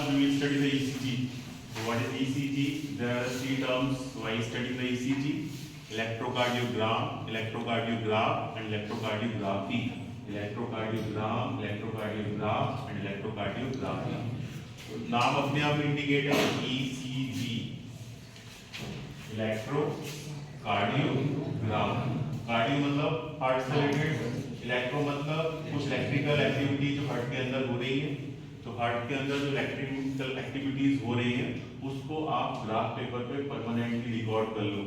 We will study the ECG. So what is ECG? There are three terms while studying the ECG: electrocardiogram, electrocardiograph, and electrocardiography. Electrocardiogram, electrocardiograph, and electrocardiography. तो नाम अपने आप indicate है ECG, electrocardiogram. Cardio मतलब heart से related, electro मतलब कुछ electrical activity जो हार्ट के अंदर हो रही है। तो हार्ट के अंदर जो इलेक्ट्रिकल एक्टिविटीज हो रही हैं उसको आप ग्राफ पेपर पे परमानेंटली रिकॉर्ड कर लो।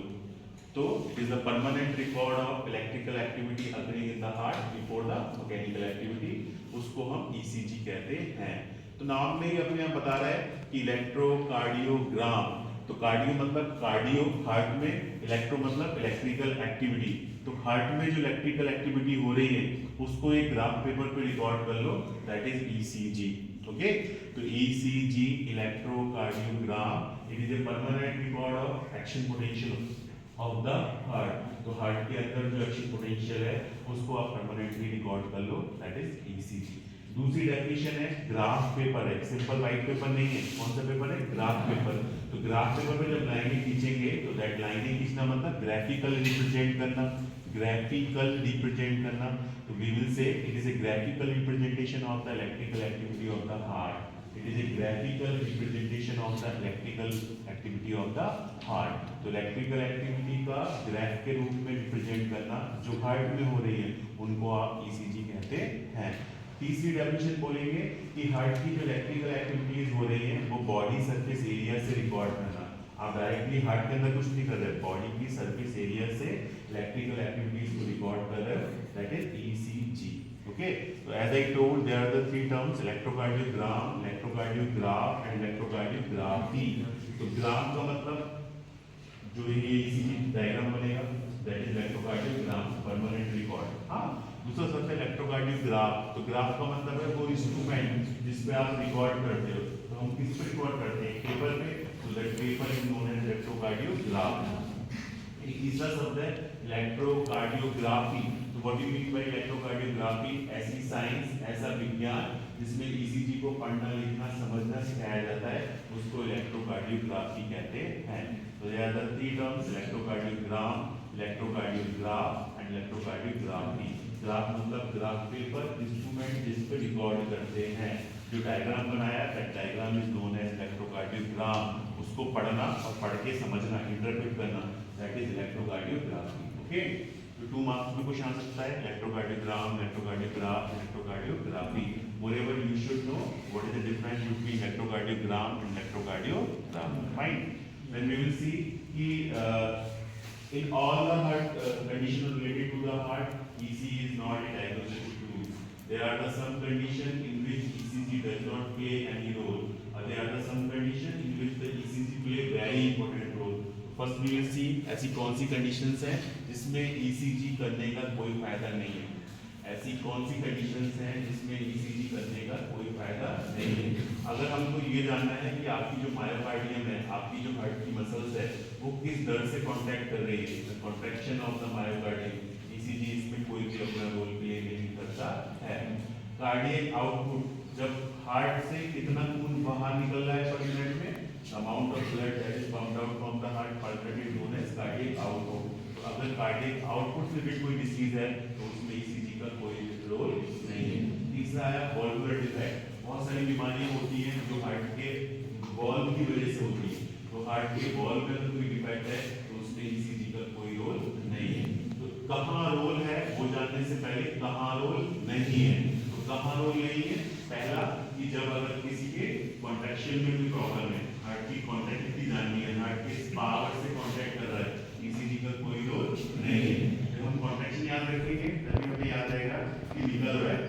तो it is the permanent record of electrical activity occurring in the heart before the mechanical activity, उसको हम ECG कहते हैं। तो नाम में ही अपने आप बता रहा है कि इलेक्ट्रोकार्डियोग्राम। तो कार्डियो मतलब कार्डियो हार्ट में, इलेक्ट्रो मतलब इलेक्ट्रिकल एक्टिविटी। तो हार्ट में जो इलेक्ट्रिकल एक्टिविटी हो रही है उसको एक ग्राफ पेपर पे रिकॉर्ड कर लो, दैट इज ECG। ओके, तो ECG electrocardiogram, it is a permanent record of action potential of the heart. तो हार्ट के अंदर जो एक्शन पोटेंशियल है उसको आप परमानेंटली रिकॉर्ड कर लो, दैट इज ECG। दूसरी डेफिनेशन है ग्राफ पेपर है, सिंपल व्हाइट पेपर नहीं है। कौन सा पेपर है? Graph paper. तो ग्राफ पेपर पे जब लाइनें खींचेंगे तो दैट लाइनें खींचना मतलब ग्राफिकल रिप्रेजेंट करना, ग्राफिकल रिप्रेजेंट करना। तो we will say it is a graphical representation of the electrical activity of the heart. It is a graphical representation of the electrical activity of the heart. तो electrical activity का graph के रूप में represent करना जो heart में हो रही है उनको आप ECG कहते हैं। तीसरी डेफिनेशन बोलेंगे कि हार्ट की जो इलेक्ट्रिकल एक्टिविटीज हो रही हैं वो बॉडी सरफेस एरिया से रिकॉर्ड करना। आप डायरेक्टली हार्ट के अंदर कुछ नहीं कर रहे, बॉडी की सरफेस एरिया से इलेक्ट्रिकल एक्टिविटीज को रिकॉर्ड कर रहे हो, दैट इज ECG। ओके, तो as I told there are the three terms electrocardiogram, electrocardiograph and electrocardiography. तो ग्राम का मतलब जो ये ECG डायग्राम बनेगा, that is electrocardiogram, permanent record. हाँ, दूसरा सबसे इलेक्ट्रोकार्डियोग्राफ। तो ग्राफ का मतलब है वो इंस्ट्रूमेंट जिस पे आप रिकॉर्ड करते हो। तो हम किस पे रिकॉर्ड करते हैं? पेपर पे। तो that paper is known as electrocardiograph. एक तीसरा शब्द है इलेक्ट्रोकार्डियोग्राफी। तो what do you mean by electrocardiography? ऐसी साइंस, ऐसा विज्ञान जिसमें ECG को पढ़ना, लिखना, समझना सिखाया जाता है, उसको इलेक्ट्रोकार्डियोग्राफी कहते हैं। तो there are the three terms electrocardiogram, electrocardiograph and electrocardiography. Graph मतलब ग्राफ पेपर, इंस्ट्रूमेंट जिस पे रिकॉर्ड करते हैं। जो डायग्राम बनाया that diagram is known as electrocardiogram. उसको पढ़ना और पढ़ के समझना, इंटरप्रेट करना, दैट इज इलेक्ट्रोकार्डियोग्राफी। ओके, तो 2 मार्क्स में क्वेश्चन आ सकता है electrocardiogram, electrocardiograph, electrocardiography. Moreover you should know what is the difference between electrocardiogram and electrocardiograph. Fine, then we will see कि in all the heart condition related to the heart, ECG is not a diagnostic tool. There are the some condition in which ECG does not play any role. There are the some condition in which the ECG play very important role. First we will see ऐसी कौन सी conditions हैं जिसमें ECG करने का कोई फायदा नहीं है। ऐसी कौन सी कंडीशंस हैं जिसमें ECG करने का कोई फायदा नहीं है। अगर हमको ये जानना है कि आपकी जो मायोकार्डियम है, आपकी जो हार्ट की मसल्स है, वो किस दर से कॉन्ट्रैक्ट कर रही है, contraction of the myocardium, ECG इसमें कोई भी अपना रोल प्ले नहीं करता है। कार्डियक आउटपुट, जब हार्ट से कितना खून बाहर निकल रहा है पर मिनट में, amount of blood that is pumped out from the heart pulse rated known as cardiac output. तो अगर कार्डियक आउटपुट से भी कोई डिसीज है तो उसमें ECG का कोई रोल नहीं है। तीसरा है वॉल्वुलर डिफेक्ट। बहुत सारी बीमारियां होती हैं जो हार्ट के वॉल्व की वजह से होती है। तो हार्ट के वॉल्व में अगर कोई डिफेक्ट है तो उसमें ECG का कोई रोल नहीं है। तो कहाँ रोल है वो जानने से पहले कहाँ रोल नहीं है। तो कहाँ रोल नहीं है? पहला कि जब अगर किसी के कॉन्ट्रैक्शन में कोई प्रॉब्लम है, हार्ट की कॉन्ट्रैक्टिविटी जाननी है, हार्ट के पावर से कॉन्ट्रैक्ट कर रहा है, ECG का कोई रोल नहीं है। जब हम कॉन्ट्रैक्शन याद रखेंगे तभी हमें याद आएगा कि निकल रहा है।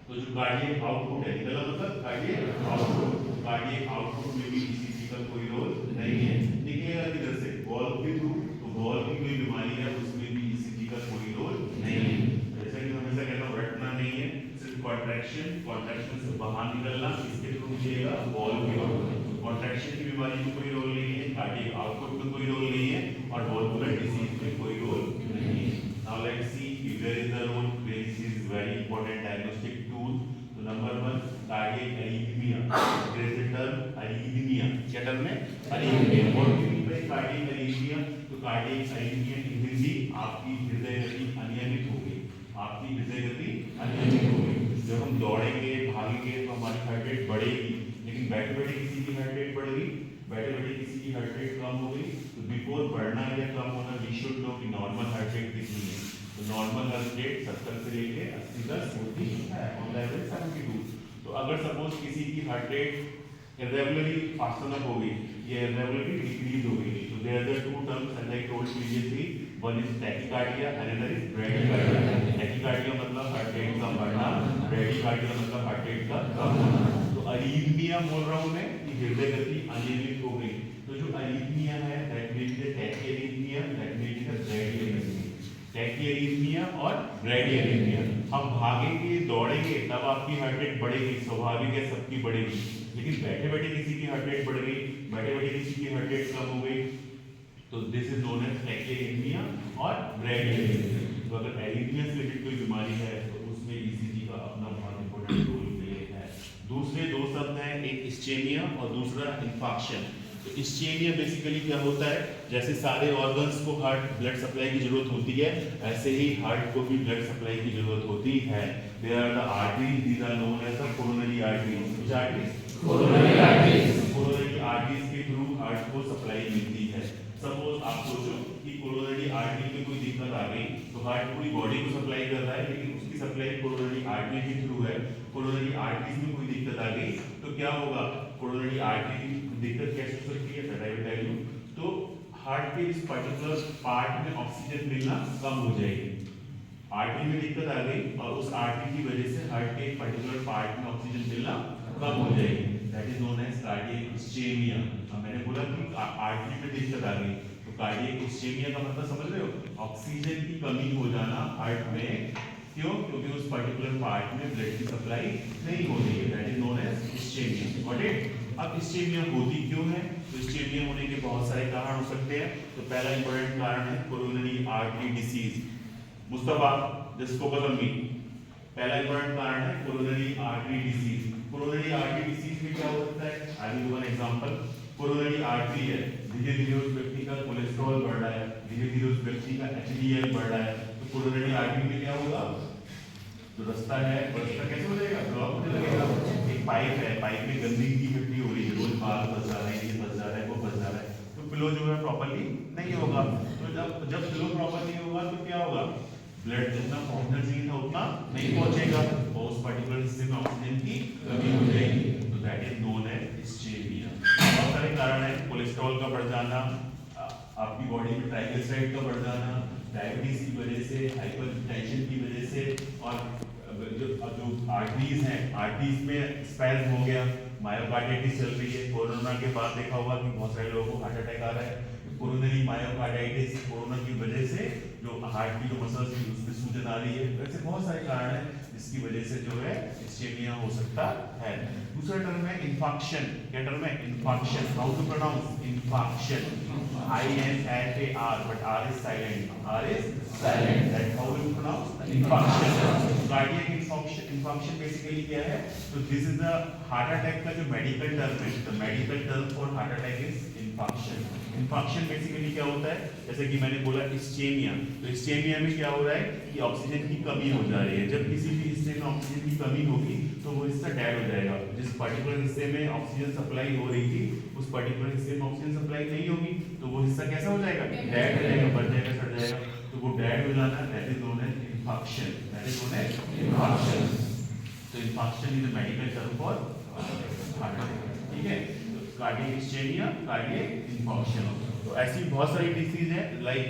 तो जो कार्डियक आउटपुट है, निकला मतलब कार्डियक आउटपुट, कार्डियक आउटपुट में भी ECG का कोई रोल नहीं है। निकलेगा किधर से? वॉल्व के थ्रू। तो वॉल्व की कोई बीमारी है उसमें भी ECG का कोई रोल नहीं है। जैसा कि हमेशा कहता हूँ, रटना नहीं है, सिर्फ कॉन्ट्रैक्शन, कॉन्ट्रैक्शन से बाहर निकलना, इसके थ्रू मिलेगा वॉल्व के आउटपुट। कॉन्ट्रैक्शन की बीमारी में कोई रोल नहीं है, कार्डियक आउटपुट में कोई रोल नहीं है, और वॉल्वुलर डिसीज में कोई रोल नहीं है। Now let's see where is the role. This is very important diagnostic tool. So number 1, cardiac arrhythmia. There is a अरीथमिया, क्या टर्म है? अरीथमिया। और कार्डियक अरीथमिया, तो कार्डियक अरीथमिया इन हिंदी आपकी हृदय गति अनियमित हो गई, आपकी हृदय गति अनियमित हो गई। जब हम दौड़ेंगे भागेंगे तो हमारी हार्ट रेट बढ़ेगी, लेकिन बैठे बैठे किसी की हार्ट रेट बढ़ गई, बैठे बैठे किसी की हार्ट रेट कम हो गई, तो बिफोर बढ़ना या कम होना वी शुड नो कि नॉर्मल हार्ट रेट कितनी है। तो नॉर्मल हार्ट रेट 70 से लेके 80 तक होती है, ऑन द एवरेज 72। तो अगर सपोज किसी की heart rate irregularly fast up हो गई या इरेगुलरली डिक्रीज हो गई, तो there are the two terms as I told previously, one is tachycardia and another is bradycardia. Tachycardia मतलब हार्ट रेट का बढ़ना, ब्रेडिकार्डिया मतलब हार्ट रेट का कम होना। तो अरीथमिया बोल रहा हूं मैं कि हृदय गति अनियमित हो गई, तो जो अरीथमिया है that will be the tachycardia, that will be the bradycardia. Tachycardia और ब्रेडिकार्डिया। हम भागेंगे दौड़ेंगे तब आपकी हार्ट रेट बढ़ेगी, स्वाभाविक है सबकी बढ़ेगी, लेकिन बैठे बैठे किसी की हार्ट रेट बढ़ गई, बैठे बैठे किसी की हार्ट रेट कम हो गई, तो this is known as tachycardia और ब्रेडिकार्डिया। तो अगर एरिथमिया से रिलेटेड कोई बीमारी है तो उसमें ईसीजी का अपना बहुत इंपॉर्टेंट रोल प्ले है। दूसरे दो शब्द हैं, एक इस्चेमिया और दूसरा इंफाक्शन। तो इस्चेमिया बेसिकली क्या होता है, जैसे सारे ऑर्गन्स को हार्ट ब्लड सप्लाई की जरूरत होती है, ऐसे ही हार्ट को भी ब्लड सप्लाई की जरूरत होती है। There are the arteries, these are known as the coronary arteries. Which arteries? Coronary arteries. Coronary arteries के थ्रू हार्ट को सप्लाई मिलती है। सपोज आप सोचो कि कोरोनरी आर्टरी में कोई दिक्कत आ गई, तो हार्ट पूरी बॉडी को सप्लाई कर रहा है, लेकिन उसकी सप्लाई कोरोनरी आर्टरी के थ्रू है। कोरोनरी आर्टरीज में कोई दिक्कत आ गई तो क्या होगा, कोरोनरी आर्टरी की दिक्कत कैसे हो सकती है, that I will tell you. तो हार्ट के इस पर्टिकुलर पार्ट में ऑक्सीजन मिलना कम हो जाएगी। आर्टरी में दिक्कत आ गई और उस आर्टरी की वजह से हार्ट के एक पर्टिकुलर पार्ट में ऑक्सीजन मिलना कम हो जाएगी, that is known as cardiac ischaemia. अब मैंने बोला कि आर्टरी में दिक्कत आ गई, तो कार्डियक इस्चेमिया का मतलब समझ रहे हो, ऑक्सीजन की कमी हो जाना हार्ट में। क्यों? क्योंकि उस पर्टिकुलर पार्ट में ब्लड की सप्लाई नहीं हो रही है, that is known as ischaemia. Got it? अब इस्चेमिया होती क्यों है? तो इस्चेमिया होने के बहुत सारे कारण हो सकते हैं। तो पहला इंपॉर्टेंट कारण है coronary artery disease. Mustafa just focus on me. पहला इंपॉर्टेंट कारण है coronary artery disease. Coronary artery disease में क्या हो सकता है? I will give an example. Coronary artery है, धीरे धीरे उस व्यक्ति का कोलेस्ट्रॉल बढ़ रहा है, धीरे धीरे उस व्यक्ति का एचडीएल बढ़ रहा है, तो कोरोनरी आर्टरी में क्या होगा, जो रास्ता है वो रास्ता कैसे हो जाएगा, ब्लॉक होने लगेगा। एक पाइप है, पाइप में गंदगी इकट्ठी हो रही है, रोज बाल फंस जा रहा है, ये फंस जा रहा है, वो फंस जा रहा है, तो फ्लो जो है प्रॉपर्ली नहीं होगा। तो जब फ्लो प्रॉपर नहीं होगा तो क्या होगा, ब्लड जितना पहुंचना चाहिए था उतना नहीं पहुंचेगा और उस पर्टिकुलर हिस्से में ऑक्सीजन की कमी हो जाएगी, तो that is known as ischaemia. बहुत सारे कारण है, कोलेस्ट्रॉल का बढ़ जाना, आपकी बॉडी में ट्राइग्लिसराइड का बढ़ जाना, डायबिटीज की वजह से, हाइपरटेंशन की वजह से, और जो आर्टरीज हैं, आर्टरीज में स्पैज्म हो गया, मायोकार्डाइटिस चल रही है। कोरोना के बाद देखा होगा कि बहुत सारे लोगों को हार्ट अटैक आ रहा है, कोरोनरी मायोकार्डाइटिस, कोरोना की वजह से जो हार्ट की जो मसल्स है उसमें सूजन आ रही है। ऐसे बहुत सारे कारण हैं जिसकी वजह से जो है इस्चेमिया हो सकता है। दूसरा टर्म है इंफाक्शन। क्या टर्म है? Infarction. How to pronounce infarction? INFAR, but R is silent. R is silent. That's how we pronounce infarction. Cardiac infarction basically क्या है? So this is the heart attack का जो medical term है. The medical term for heart attack is infarction. Infarction basically क्या होता है? जैसे कि मैंने बोला इस्चेमिया, तो इस्चेमिया में क्या हो रहा है कि ऑक्सीजन की कमी हो जा रही है। जब किसी भी हिस्से में ऑक्सीजन की कमी होगी तो वो हिस्सा डेड हो जाएगा। जिस पर्टिकुलर हिस्से में ऑक्सीजन सप्लाई हो रही थी उस पर्टिकुलर हिस्से में ऑक्सीजन सप्लाई नहीं होगी तो वो हिस्सा कैसा हो जाएगा, डेड हो जाएगा, बढ़ जाएगा, सड़ जाएगा। तो वो डेड हो जाना, that is known as infarction. That is known as infarction. तो infarction is a medical term for heart attack. ठीक है, तो कार्डियक इस्चेमिया, कार्डियक इंफाक्शन। तो ऐसी बहुत सारी डिसीज है, लाइक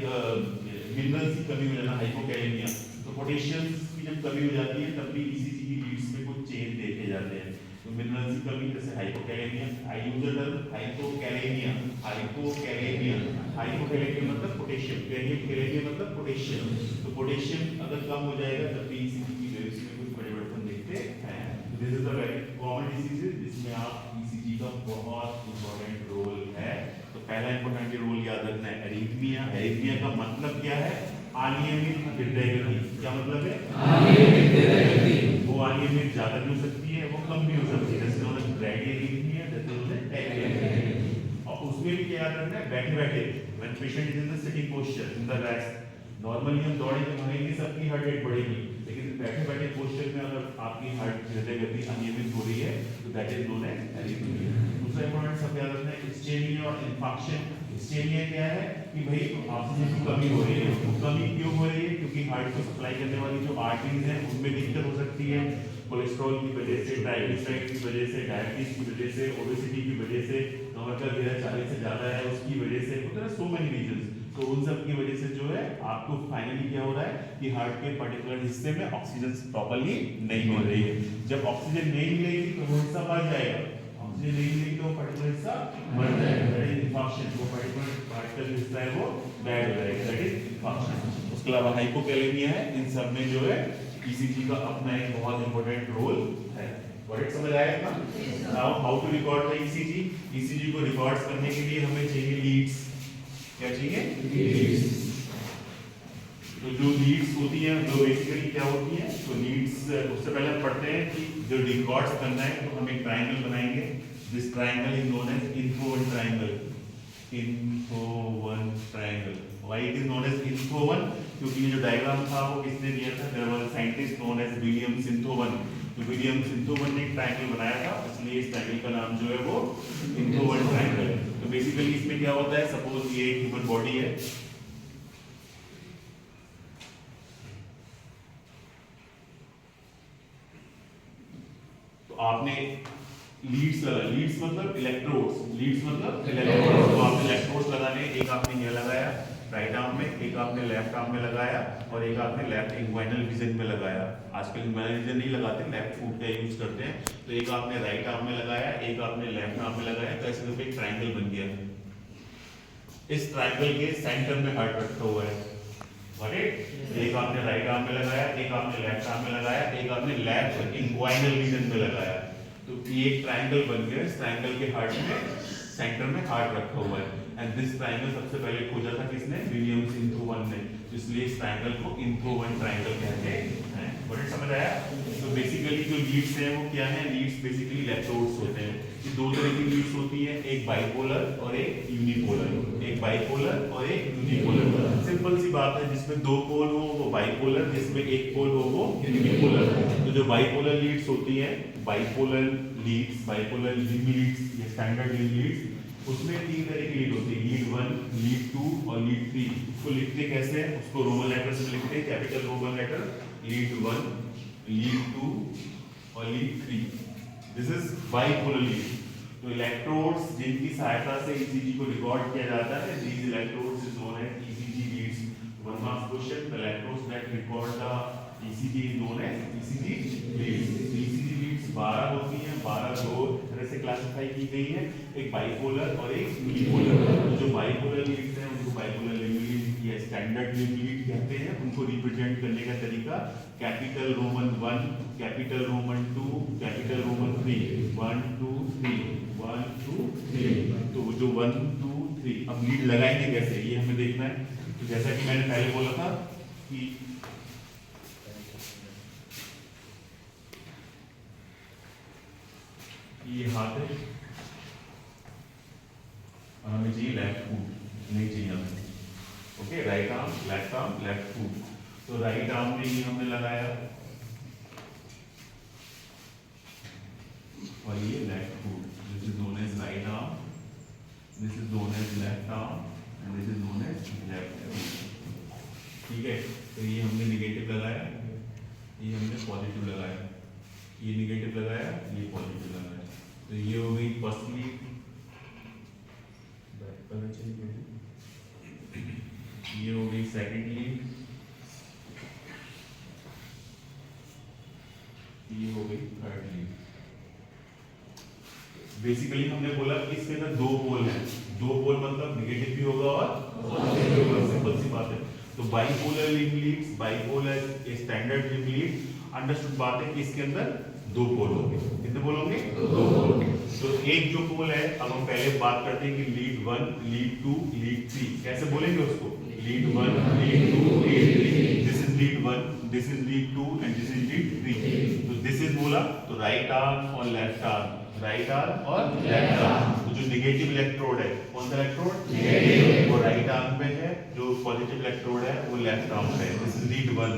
मिनरल्स की कमी हो जाना, हाइपोकैलेमिया। तो पोटेशियम की जब कमी हो जाती है तब भी ईसीजी की लीड्स में कुछ चेंज देखे जाते हैं। तो मिनरल्स की कमी जैसे hypokalemia, I use the term hypokalemia. Hypokalemia, hypokalemia मतलब पोटेशियम, कैलेमिया मतलब पोटेशियम। तो पोटेशियम अगर कम हो जाएगा तब भी ईसीजी की वैल्यूज में कुछ परिवर्तन देखते हैं। This is the very common disease जिसमें आप ईसीजी का बहुत इंपॉर्टेंट रोल है। तो पहला इंपॉर्टेंट रोल याद रखना है एरिथमिया। एरिथमिया का मतलब क्या है? अनियमित हृदय गति। क्या मतलब है? अनियमित हृदय गति। वो अनियमित ज्यादा भी हो सकती है, वो कम भी हो सकती है, जैसे ब्रेडिकार्डिया, जैसे टैकीकार्डिया। उसमें भी क्या याद रखना है, बैठे बैठे when patient is in the sitting posture in the rest, normally हम दौड़ेंगे भागेंगे सबकी हार्ट रेट बढ़ेगी, लेकिन बैठे बैठे पोस्चर में अगर आपकी हार्ट हृदय गति अनियमित हो रही है तो that is known as arrhythmia. दूसरा इंपॉर्टेंट सब याद रखना है इस्चेमिया और इंफार्क्शन। इस्चेमिया क्या है कि भाई ऑक्सीजन की कमी हो रही है, तो कमी क्यों हो रही है, क्योंकि हार्ट को सप्लाई करने वाली जो आर्टरीज हैं उनमें दिक्कत हो सकती है, कोलेस्ट्रॉल की वजह से, ट्राइग्लिसराइड की वजह से, डायबिटीज की वजह से, ओबेसिटी की वजह से, कमर का घेरा 40 से ज्यादा है उसकी वजह से, होता है सो मेनी रीजंस। तो उन सब की वजह से जो है आपको फाइनली क्या हो रहा है कि हार्ट के पर्टिकुलर हिस्से में ऑक्सीजन प्रॉपर्ली नहीं मिल रही है। जब ऑक्सीजन नहीं मिलेगी तो वो हिस्सा मर जाएगा, ऑक्सीजन नहीं मिलेगी तो पर्टिकुलर हिस्सा मर जाएगा, दैट इज इंफार्क्शन। वो पर्टिकुलर हार्ट का जो हिस्सा है वो डेड हो जाएगा, दैट इज इंफार्क्शन। उसके अलावा हाइपोकैलेमिया है, इन सब में जो है ईसीजी का अपना एक बहुत इंपॉर्टेंट रोल है। वर्ड समझ आया ना? Now how to record the ECG. ECG को रिकॉर्ड करने के लिए हमें चाहिए लीड्स। क्या चाहिए? लीड्स। तो जो लीड्स होती हैं वो बेसिकली क्या होती हैं, तो लीड्स उससे पहले हम पढ़ते हैं कि जो रिकॉर्ड्स करना है तो हम एक ट्रायंगल बनाएंगे। This triangle is known as Einthoven triangle. Einthoven triangle. Why it is known as Einthoven? क्योंकि ये जो डायग्राम था वो किसने दिया था? There was a scientist known as William Einthoven. तो विलियम सिंथोवन ने एक ट्रायंगल बनाया था, इसलिए इस ट्रायंगल का नाम जो है वो इंफोवन ट्रायंगल है। तो बेसिकली इसमें क्या होता है, सपोज ये एक ह्यूमन बॉडी है, आपने लीड्स लगा, लीड्स मतलब इलेक्ट्रोड्स, लीड्स मतलब इलेक्ट्रोड्स। तो आपने इलेक्ट्रोड्स लगाने, एक आपने ये लगाया राइट आर्म में, एक आपने लेफ्ट आर्म में लगाया और एक आपने लेफ्ट इंग्वाइनल रीजन में लगाया। आजकल इंग्वाइनल रीजन नहीं लगाते, लेफ्ट फुट का यूज करते हैं। तो एक आपने राइट आर्म में लगाया, एक आपने लेफ्ट आर्म में लगाया, तो ऐसे करके एक ट्रायंगल बन गया। इस ट्रायंगल के सेंटर में हार्ट रखा हुआ है, एक आपने राइट आर्म में लगाया, एक आपने लेफ्ट आर्म में लगाया, एक आपने लेफ्ट इंग्वाइनल रीजन में लगाया। तो ये एक ट्रायंगल बन गया। इस ट्रायंगल के हार्ट में सेंटर में हार्ट रखा हुआ है। एंड दिस ट्रायंगल सबसे पहले खोजा था किसने? विलियम सिंथोवन ने। इसलिए इस ट्रायंगल को इंफोवन ट्रायंगल कहते हैं। वर्ड समझ आया? तो बेसिकली जो लीड्स हैं वो क्या है? लीड्स बेसिकली इलेक्ट्रोड्स होते हैं। ये दो तरह की लीड्स होती हैं, एक बाइपोलर और एक यूनिपोलर। एक बाइपोलर और एक यूनिपोलर। सिंपल सी बात है, जिसमें दो पोल हो वो बाइपोलर, जिसमें एक पोल हो वो यूनिपोलर। तो जो बाइपोलर लीड्स होती हैं, बाइपोलर लीड्स, बाइपोलर लीड्स या स्टैंडर्ड लीड्स, उसमें तीन तरह की लीड होती है, लीड 1, लीड 2 और लीड 3। उसको लिखते कैसे हैं? उसको रोमन लेटर से लिखते हैं, capital Roman letter, lead 1, lead 2 और lead 3। This is bipolar lead. तो इलेक्ट्रोड्स जिनकी सहायता से ईसीजी को रिकॉर्ड किया जाता है, these electrodes is known as ECG leads. One marks question, the electrodes that record the ECG is known as ECG leads. ECG leads 12 होती हैं, 12 दो तरह से क्लासिफाई की गई है, एक बाइपोलर और एक यूनिपोलर। तो जो बाइपोलर लीड्स हैं उनको बाइपोलर लीड या स्टैंडर्ड लीड कहते हैं। उनको रिप्रेजेंट करने का तरीका capital Roman 1, capital Roman 2, capital Roman 3, 1 2 3, 1 2 3। तो जो 1 2 3 अब लीड लगाएंगे कैसे, ये हमें देखना है। तो जैसा कि मैंने पहले बोला था कि ये हाथ है और हमें चाहिए लेफ्ट फुट, नहीं चाहिए हमें। Okay, right arm, left foot. तो राइट आर्म में ये हमने लगाया और ये left foot. This is known as right arm, this is known as left arm and this is known as left. ठीक है, तो ये हमने नेगेटिव लगाया, ये हमने पॉजिटिव लगाया, ये नेगेटिव लगाया, ये पॉजिटिव लगाया। तो ये हो गई फर्स्ट लीड, ये हो गई सेकंड लीड, ये हो गई थर्ड लीड। बेसिकली हमने बोला कि इसके अंदर दो पोल हैं, दो पोल मतलब नेगेटिव भी होगा और पॉजिटिव भी होगा, सिंपल सी बात है। तो bipolar leads, bipolar standard lead, understood बात है कि इसके अंदर दो पोल होंगे। कितने पोल होंगे? दो पोल होंगे। तो एक जो पोल है, अब हम पहले बात करते हैं कि लीड 1, लीड 2, लीड 3 कैसे बोलेंगे उसको? Lead 1, lead 2, lead 3। This is lead 1, this is lead 2 and this is lead 3। तो दिस इज बोला तो राइट आर्म और लेफ्ट आर्म राइट आर्म और लेफ्ट आर्म। तो जो नेगेटिव इलेक्ट्रोड है, कौन सा इलेक्ट्रोड? नेगेटिव, वो राइट आर्म पे है, जो पॉजिटिव इलेक्ट्रोड है वो लेफ्ट आर्म पे है। This is lead 1,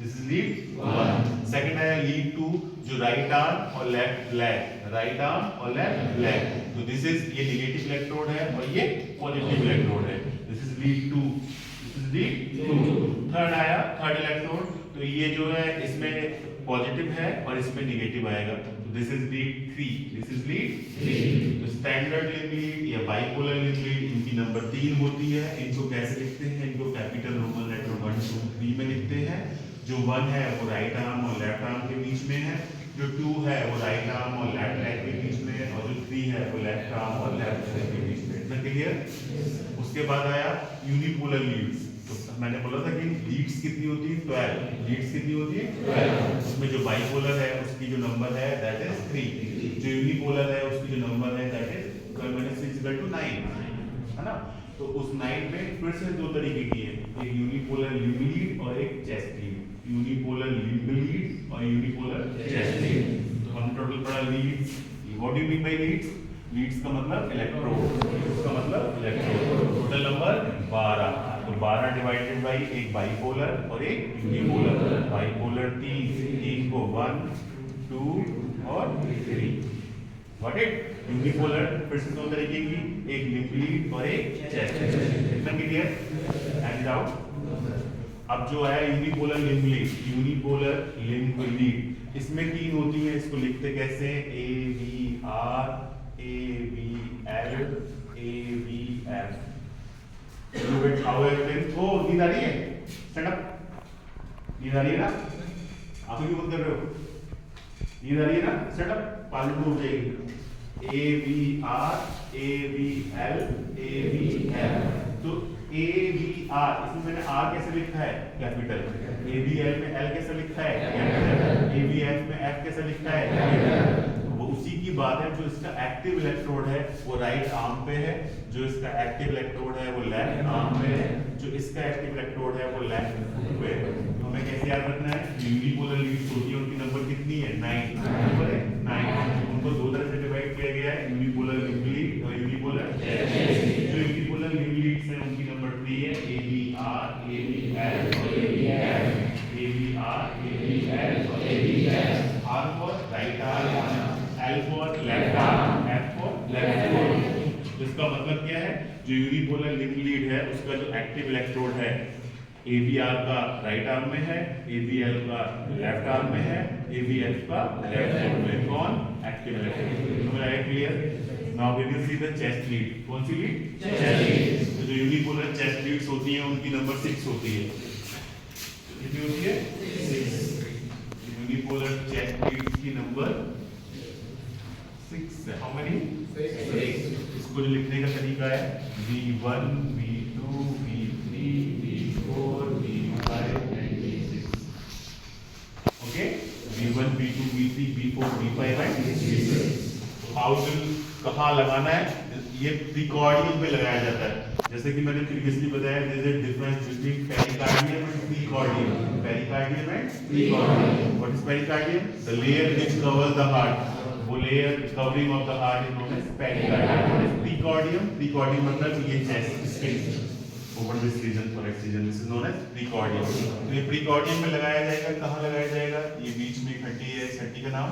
this is lead 1। Second है लीड 2, जो राइट आर्म और लेफ्ट फ्लैग, राइट आर्म और लेफ्ट फ्लैग। तो दिस इज, ये नेगेटिव इलेक्ट्रोड है और ये पॉजिटिव इलेक्ट्रोड है। This is lead 2, this is lead 2। Third आया, थर्ड इलेक्ट्रोड, तो ये जो है इसमें पॉजिटिव है और इसमें नेगेटिव आएगा। तो this is lead 3, this is lead 3। तो स्टैंडर्ड लिंक लीड या बाइपोलर लिंक लीड, इनकी नंबर 3 होती है। इनको कैसे लिखते हैं? इनको कैपिटल रोमन लेटर 1 2 3 में लिखते हैं। जो 1 है वो राइट आर्म और लेफ्ट आर्म के बीच में है, जो 2 है वो राइट आर्म और लेफ्ट लेग के बीच में है, और जो 3 है वो लेफ्ट आर्म और लेफ्ट लेग के बीच में है। इतना क्लियर? उसके बाद आया यूनिपोलर लीड्स। तो मैंने बोला था कि लीड्स कितनी होती है? 12। लीड्स कितनी होती है? 12। उसमें जो बाइपोलर है उसकी जो नंबर है दैट इज 3। जो यूनिपोलर है उसकी जो नंबर है दैट इज 12 - 6 = 9, है ना? तो उस 9 में फिर से दो तरीके की है, एक यूनिपोलर लिंब लीड और एक chest lead. Unipolar limb lead और यूनिपोलर चेस्ट लीड। तो हमने टोटल पढ़ा leads. What do you mean by leads? Leads का मतलब इलेक्ट्रोड, लीड्स का मतलब इलेक्ट्रोड। Total number 12। तो 12 डिवाइडेड बाई एक बाइपोलर और एक यूनिपोलर। बाइपोलर 3 को 1 2 और 3। Got it? यूनिपोलर फिर से दो तरीके की, एक लिंब लीड और एक चेस्ट लीड। इतना क्लियर? And out. अब जो है unipolar limb lead, unipolar limb lead, इसमें 3 होती है। इसको लिखते कैसे? AVR AVL AVF। How everything? ओ नींद आ रही है? Stand up. नींद आ रही है ना? आंखें क्यों बंद कर रहे हो? नींद आ रही है ना? Stand up. पालन हो जाएगी। AVR AVL AVF। तो AVR, इसमें मैंने R कैसे लिखा है? कैपिटल। AVL में L कैसे लिखा है? कैपिटल। AVF में F कैसे लिखा है? कैपिटल। वो उसी की बात है। जो इसका एक्टिव इलेक्ट्रोड है वो राइट आर्म पे है, जो इसका एक्टिव इलेक्ट्रोड है वो लेफ्ट आर्म पे है, जो इसका एक्टिव इलेक्ट्रोड है वो लेफ्ट फुट पे है। तो हमें कैसे याद रखना है? यूनिपोलर लीड्स होती है, उनकी नंबर कितनी है? 9 नंबर है 9। उनको दो तरह से डिवाइड किया गया है, यूनिपोलर लिंब लीड और यूनिपोलर चेस्ट लीड। जो यूनिपोलर लिंब लीड्स हैं उनकी नंबर 3 है, AVR AVL और AVF। AVR AVL और AVF। R for right arm, L for left arm, F for left foot। इसका मतलब क्या है? जो यूनिपोलर लिंब लीड है उसका जो एक्टिव इलेक्ट्रोड है AVR का राइट आर्म में है, AVL का लेफ्ट आर्म में है, AVF का लेफ्ट फुट में। कौन? Active electrode. समझ आया? Clear? Now we will see the chest lead. कौन सी लीड? Chest lead. तो जो यूनिपोलर चेस्ट लीड्स होती हैं उनकी नंबर 6 होती है। कितनी होती है? 6। यूनिपोलर चेस्ट लीड्स की नंबर 6 है। How many? 6। इसको जो लिखने का तरीका है V1 V2 V3 V4 V5 and V6। Okay? V1 V2 V3 V4 V5 and V6। How will कहाँ लगाना है? ये प्रीकॉर्डियम पे लगाया जाता है। जैसे कि मैंने प्रीवियसली बताया, there is a difference between pericardium and precordium. Pericardium and precordium. What is pericardium? The layer which covers the heart. वो layer covering of the heart is known as pericardium. What is precordium? Precordium मतलब ये chest skin over this region for x region, this is known as precordium. तो ये प्रीकॉर्डियम में लगाया जाएगा। कहाँ लगाया जाएगा? ये बीच में एक हड्डी है, इस हड्डी का नाम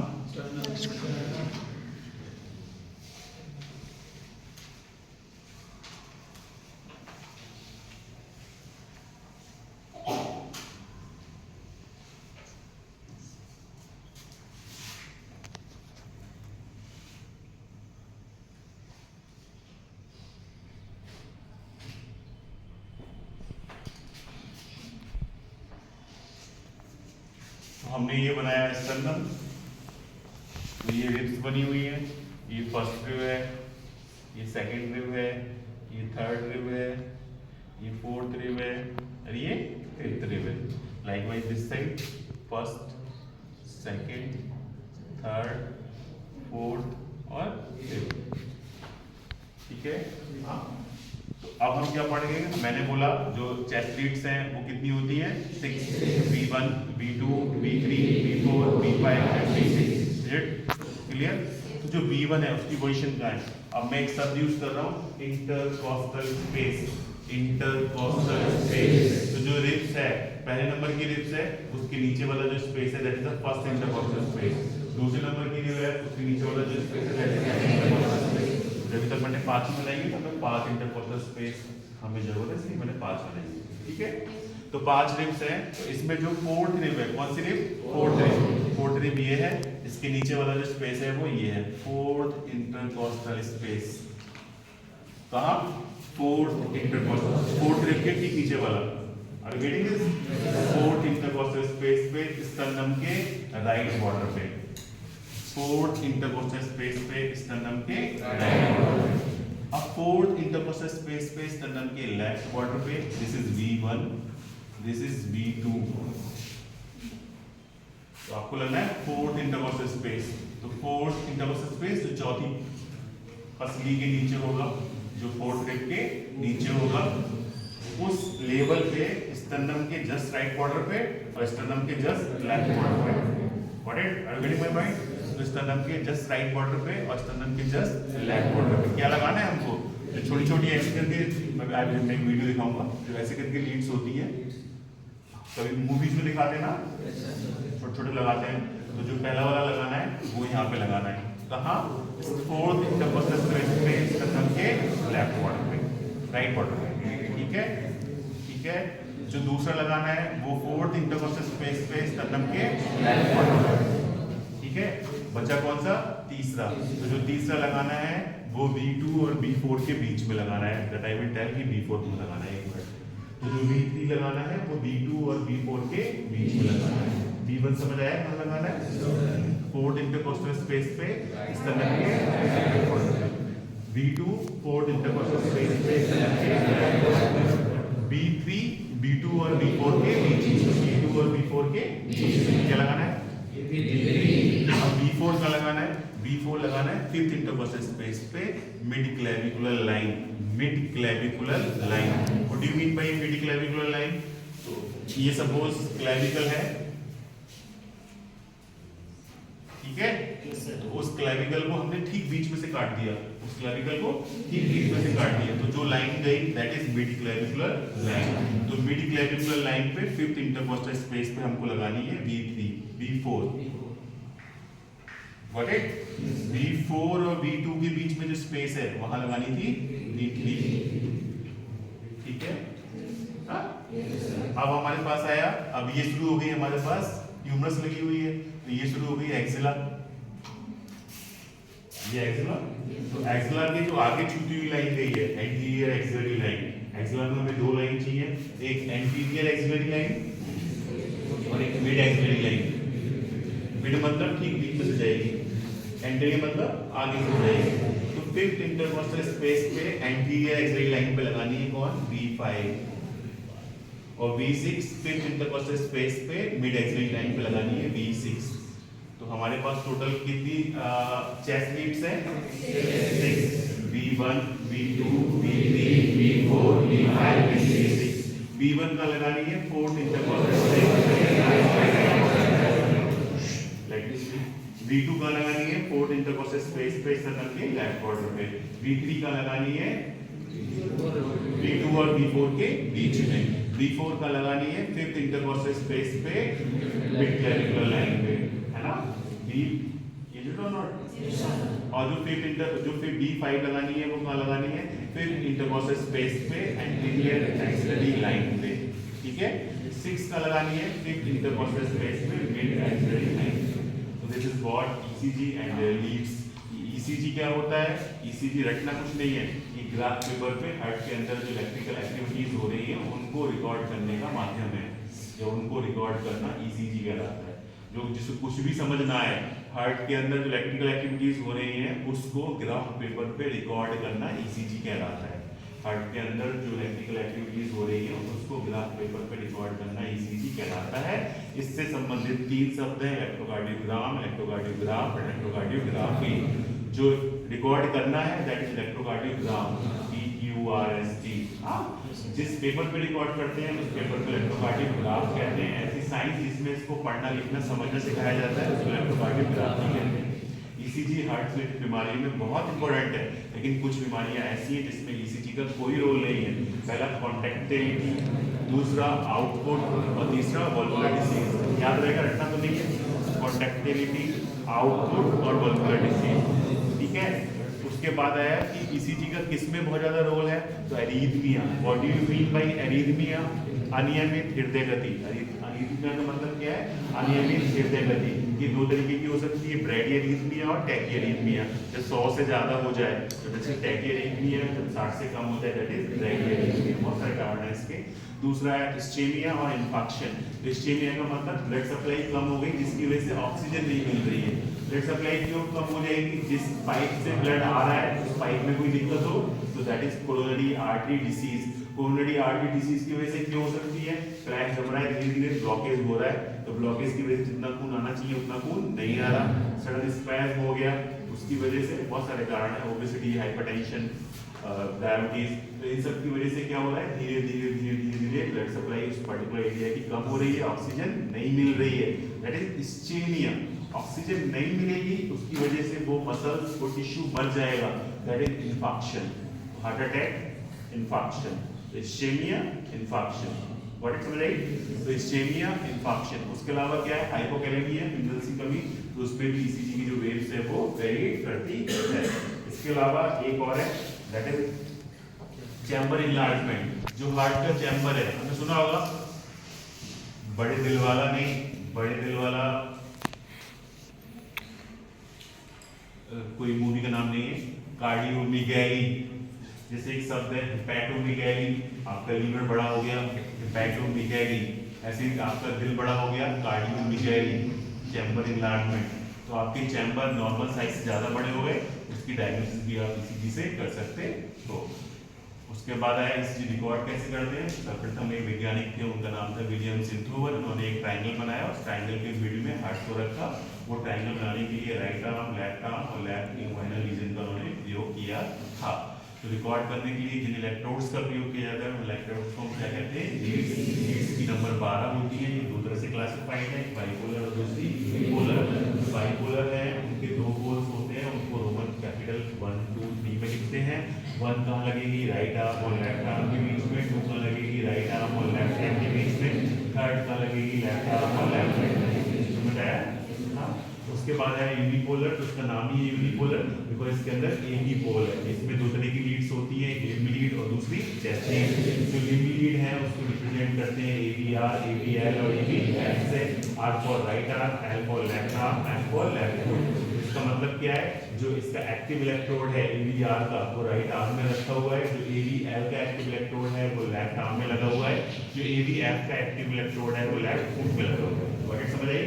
हमने ये बनाया स्टर्नम। तो ये रिब्स बनी हुई है, ये फर्स्ट रिब है, ये सेकंड रिब है, ये थर्ड रिब है, ये फोर्थ रिब है और ये फिफ्थ रिब है। Likewise this side first second third fourth और फिफ्थ। ठीक है? हाँ। तो अब हम क्या पढ़ेंगे? मैंने बोला जो चेस्ट लीड्स हैं वो कितनी होती हैं? 6। V1 V2 V3 V4 V5 and V6। Clear? तो जो V1 है उसकी पोजीशन क्या है? अब मैं एक शब्द यूज कर रहा हूँ इंटरकॉस्टल स्पेस, इंटरकॉस्टल स्पेस। तो जो रिब्स है, पहले नंबर की रिब्स है, उसके नीचे वाला जो स्पेस है that is the first intercostal space. दूसरे नंबर की रिब है, उसके नीचे वाला जो स्पेस है that is the intercostal space. जब तक मैंने 5 बनाएंगे तो हमें 5 इंटरकॉस्टल स्पेस हमें जरूरत है, इसलिए मैंने 5 बनाएंगे। ठीक है, तो 5 रिब्स हैं। तो इसमें जो फोर्थ रिब है, कौन सी rib? Fourth rib. Fourth rib ये है, इसके नीचे वाला जो स्पेस है वो ये है, फोर्थ इंटरकॉस्टल स्पेस। कहाँ? फोर्थ इंटरकॉस्टल, फोर्थ रिब के ठीक नीचे वाला। Are you getting this? Fourth intercostal space पे स्टर्नम के राइट बॉर्डर पे, फोर्थ इंटरकॉस्टल स्पेस पे स्टर्नम के राइट बॉर्डर पे। अब फोर्थ इंटरकॉस्टल स्पेस पे स्टर्नम के लेफ्ट बॉर्डर पे this is V1, this is V2। तो आपको लगना है फोर्थ इंटरकॉस्टल स्पेस, तो फोर्थ इंटरकॉस्टल स्पेस जो चौथी पसली के नीचे होगा, जो फोर्थ रिब के नीचे होगा, उस लेवल पे स्टर्नम के जस्ट राइट बॉर्डर पे और स्टर्नम के जस्ट लेफ्ट बॉर्डर पे। What it are getting my point? तो स्टर्नम के जस्ट राइट बॉर्डर पे और स्टर्नम के जस्ट लेफ्ट बॉर्डर पे क्या लगाना है हमको? जो छोटी छोटी ऐसे करके, मैं एक वीडियो दिखाऊंगा जो ऐसे करके लीड्स होती है, कभी मूवीज में दिखाते हैं ना, छोटे छोटे लगाते हैं। तो जो पहला वाला लगाना है वो यहाँ पे लगाना है। कहाँ? फोर्थ इंटरकॉस्टल स्पेस पे स्टर्नम के लेफ्ट बॉर्डर पे, राइट बॉर्डर पे। ठीक है, ठीक है। जो दूसरा लगाना है वो फोर्थ इंटरकॉस्टल स्पेस पे स्टर्नम के लेफ्ट बॉर्डर पे। ठीक है, बचा कौन सा? तीसरा। तो जो तीसरा लगाना है वो V2 और V4 के बीच में लगाना है, दैट आई विल टेल कि V4 में लगाना है एक मिनट। तो जो V3 लगाना है वो V2 और V4 के बीच में लगाना है। V1 समझ आया कहाँ लगाना है? फोर्थ इंटरकॉस्टल स्पेस पे स्टर्नम के लेफ्ट बॉर्डर पे। V2 फोर्थ इंटरकॉस्टल स्पेस पे स्टर्नम के लेफ्ट बॉर्डर पे। V3 V2 और V4 के बीच में, V2 और V4 के बीच में क्या लगाना है? अब V4 का लगाना है, V4 लगाना है फिफ्थ इंटरकॉस्टल स्पेस पे mid clavicular line, mid clavicular line. What do you mean by mid clavicular line? तो ये सपोज क्लेविकल है, ठीक है, तो उस क्लेविकल को हमने ठीक बीच में से काट दिया, उस क्लेविकल को ठीक बीच में से काट दिया, तो जो लाइन गई that is mid clavicular line. तो मिड क्लेविकुलर लाइन पे फिफ्थ इंटरकॉस्टल स्पेस पे हमको लगानी है V3 V4। What it? V4 और V2 के बीच में जो स्पेस है वहां लगानी थी V3। ठीक है, हाँ? अब हमारे पास आया, अब ये शुरू हो गई हमारे पास ह्यूमरस लगी हुई है, तो ये शुरू हो गई एक्सिला, ये एक्सिला। तो एक्सिला के जो आगे छूटी हुई लाइन गई है एंटीरियर एक्सिलरी लाइन, एक्सिला में हमें दो लाइन चाहिए, एक एंटीरियर एक्सिलरी लाइन और एक मिड एक्सिलरी लाइन। मिड मतलब ठीक बीच में से जाएगी, एंटीरियर मतलब आगे से जाएगी। तो फिफ्थ इंटरकॉस्टल स्पेस पे एंटीरियर एक्सिलरी लाइन पे लगानी है कौन? V5 और V6 फिफ्थ इंटरकॉस्टल स्पेस पे मिड एक्सिलरी लाइन पे लगानी है V6। तो हमारे पास टोटल कितनी चेस्ट लीड्स हैं? 6। V1 V2 V3 V4 V5 V6। V1 का लगानी है फोर्थ इंटरकॉस्टल स्पेस V2 का लगानी है फोर्थ इंटरकॉस्टल स्पेस पे स्टर्नम के लेफ्ट बॉर्डर पे। V3 का लगानी है V2 और V4 के बीच में। V4 का लगानी है फिफ्थ इंटरकॉस्टल स्पेस पे मिड क्लेविकुलर लाइन पे, है ना? इज इट और नॉट? और जो फिफ्थ V5 लगानी है वो कहाँ लगानी है? फिफ्थ इंटरकॉस्टल स्पेस पे एंटीरियर एक्सिलरी लाइन पे। ठीक है, 6 का लगानी है फिफ्थ इंटरकॉस्टल स्पेस पे mid axillary line. This is what ECG and leads। ECG क्या होता है? ECG रटना कुछ नहीं है, ये ग्राफ पेपर पे हार्ट के अंदर जो इलेक्ट्रिकल एक्टिविटीज हो रही है उनको रिकॉर्ड करने का माध्यम है, या उनको रिकॉर्ड करना ECG कहलाता है। जो जिसको कुछ भी समझ ना आए, हार्ट के अंदर जो इलेक्ट्रिकल एक्टिविटीज हो रही हैं उसको ग्राफ पेपर पे रिकॉर्ड करना ECG कहलाता है। हार्ट के अंदर जो इलेक्ट्रिकल एक्टिविटीज हो रही है उसको ग्राफ पेपर पे रिकॉर्ड करना ECG कहलाता है। इससे संबंधित 3 शब्द हैं, इलेक्ट्रोकार्डियोग्राम, इलेक्ट्रोकार्डियोग्राफ, इलेक्ट्रोकार्डियोग्राफी। जो रिकॉर्ड करना है दैट इज इलेक्ट्रोकार्डियोग्राम, EQRST। जिस पेपर पे रिकॉर्ड करते हैं उस पेपर को इलेक्ट्रोकार्डियोग्राफ कहते हैं। ऐसी साइंस जिसमें इसको पढ़ना लिखना समझना सिखाया जाता है उसको इलेक्ट्रोकार्डियोग्राफी कहते हैं। ईसीजी हार्ट रिलेटेड बीमारियों में बहुत इंपॉर्टेंट है, लेकिन कुछ बीमारियां ऐसी हैं जिसमें ईसीजी का कोई रोल नहीं है। पहला कॉन्टैक्टिलिटी, दूसरा आउटपुट और तीसरा वॉल्वुलर डिसीज। याद रहेगा, रटना तो नहीं है। कॉन्टैक्टिलिटी, आउटपुट और वॉल्वुलर डिसीज, ठीक है। उसके बाद आया कि ईसीजी का किस में बहुत ज्यादा रोल है, तो arrhythmia. What do you mean by arrhythmia? अनियमित हृदय गति। एरीथमिया का मतलब क्या है? अनियमित हृदय गति। ये दो तरीके की हो सकती है, ब्रैडीएरिथमिया और टैकीएरिथमिया। जब 100 से ज्यादा हो जाए तो दैट इज टैकीएरिथमिया, जब 60 से कम हो जाए दैट इज ब्रैडीएरिथमिया। बहुत सारे कारण है इसके। दूसरा है इस्चेमिया और इन्फेक्शन। इस्चेमिया का मतलब ब्लड सप्लाई कम हो गई जिसकी वजह से ऑक्सीजन नहीं मिल रही है। ब्लड सप्लाई क्यों कम हो जाएगी? जिस पाइप से ब्लड आ रहा है उस पाइप में कोई दिक्कत हो तो that is coronary artery disease. Coronary artery disease की वजह से क्यों हो सकती है? क्रैक जम रहा है, धीरे धीरे ब्लॉकेज हो रहा है, तो ब्लॉकेज की वजह से जितना खून आना चाहिए उतना खून नहीं आ रहा, सडन स्पैज्म हो गया, उसकी वजह से बहुत सारे कारण है, ओबेसिटी, हाइपरटेंशन, डायबिटीज। तो इन सब की वजह से क्या हो रहा है? धीरे धीरे धीरे धीरे धीरे ब्लड सप्लाई उस पर्टिकुलर एरिया की कम हो रही है, ऑक्सीजन नहीं मिल रही है, दैट इज इस्चेमिया। ऑक्सीजन नहीं मिलेगी उसकी वजह से वो मसल्स, वो टिश्यू मर जाएगा, that is infection. Heart attack, infection, ischaemia, infection. What it समझ आई? तो इस्चेमिया, इन्फेक्शन। उसके अलावा क्या है? हाइपोकैलेमिया, मिनरल्स की कमी, तो उसमें भी ईसीजी की जो वेव्स है वो वेरी करती है। इसके अलावा एक और है, दैट इज चैम्बर इनलार्जमेंट। जो हार्ट का चैम्बर है, हमने सुना होगा, बड़े दिल वाला नहीं, बड़े दिल वाला कोई मूवी का नाम नहीं है, कार्डियोमेगैली। जैसे एक शब्द है हेपेटोमेगैली, आपका लीवर बड़ा हो गया, हेपेटोमेगैली। ऐसे ही आपका दिल बड़ा हो गया, कार्डियोमेगैली, चैम्बर इनलार्जमेंट। तो आपके चैम्बर नॉर्मल साइज से ज्यादा बड़े हो गए, उसकी डायग्नोसिस भी आप ईसीजी से कर सकते हो। उसके बाद आया ईसीजी रिकॉर्ड कैसे करते हैं। सर्वप्रथम एक वैज्ञानिक थे, उनका नाम था विलियम सिंथोवर। उन्होंने एक ट्रायंगल बनाया, उस ट्रायंगल के मिडिल में हार्ट को रखा। वो ट्रायंगल बनाने के लिए राइट आर्म, लेफ्ट आर्म और लेफ्ट इंग्वाइनल रीजन का उन्होंने प्रयोग किया था। तो रिकॉर्ड करने के लिए जिन इलेक्ट्रोड्स का प्रयोग किया जाता है, इलेक्ट्रोड्स को क्या कहते हैं? लीड्स की नंबर 12 होती है। ये दो तरह से क्लासिफाइड है, बाइपोलर और दूसरी यूनिपोलर। बाइपोलर है, उनके दो पोल्स होते हैं, उनको रोमन कैपिटल 1 2 3 में लिखते हैं। 1 कहाँ लगेगी? राइट आर्म और लेफ्ट आर्म के बीच में। 2 कहाँ लगेगी? राइट आर्म और लेफ्ट हैंड के बीच में। 3rd कहाँ लगेगी? लेफ्ट आर्म और लेफ्ट हैंड। समझ आया? हाँ। उसके बाद है यूनिपोलर, तो उसका नाम ही है यूनिपोलर बिकॉज इसके अंदर एक ही पोल है। इसमें दो तरह की लीड्स होती है, एक लिम्बी लीड और दूसरी चेस्ट लीड। जो लिम्बी लीड है उसको रिप्रेजेंट करते हैं AVR, AVL और AVL से। R for right arm, L for left arm, M for left foot. इसका मतलब क्या है? जो इसका एक्टिव इलेक्ट्रोड है AVR का, वो राइट आर्म में रखा हुआ है। जो AVL का एक्टिव इलेक्ट्रोड है वो लेफ्ट आर्म में लगा हुआ है। जो AVF का एक्टिव इलेक्ट्रोड है वो लेफ्ट फुट में लगा हुआ है। व्हाट समझ आई?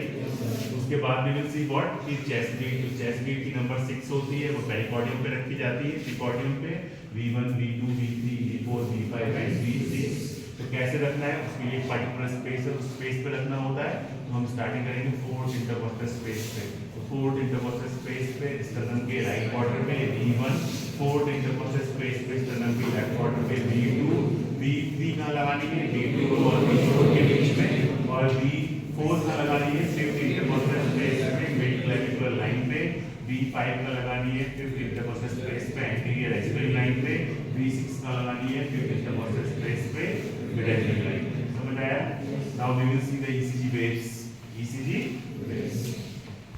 उसके बाद में विल सी व्हाट कि चेस्ट लीड। जो चेस्ट लीड की नंबर 6 होती है वो पेरिकार्डियम पे रखी जाती है, ट्रिकार्डियम पे V1, V2, V3, V4, V5 and V6। तो कैसे रखना है? उसके लिए एक पर्टिकुलर स्पेस है, उस स्पेस पे रखना होता है। तो हम स्टार्टिंग करेंगे 4th इंटरकॉस्टल स्पेस पे। तो 4th इंटरकॉस्टल स्पेस पे स्टर्नम के राइट क्वार्टर में V1, 4th इंटरकॉस्टल स्पेस पे स्टर्नम के लेफ्ट क्वार्टर में V2, V3 कहाँ लगानी है? V2 और V4 के बीच में, और V4 कहाँ लगानी है? 5th इंटरकॉस्टल स्पेस में मिड क्लेविकुलर लाइन पे। V5 का लगानी है 5th इंटरकॉस्टल स्पेस पे एंटीरियर एक्सिलरी लाइन पे। V6 का लगानी है 5th इंटरकॉस्टल स्पेस पे मिड एक्सिलरी लाइन। समझ आया? Now we will see the ECG waves. ECG waves.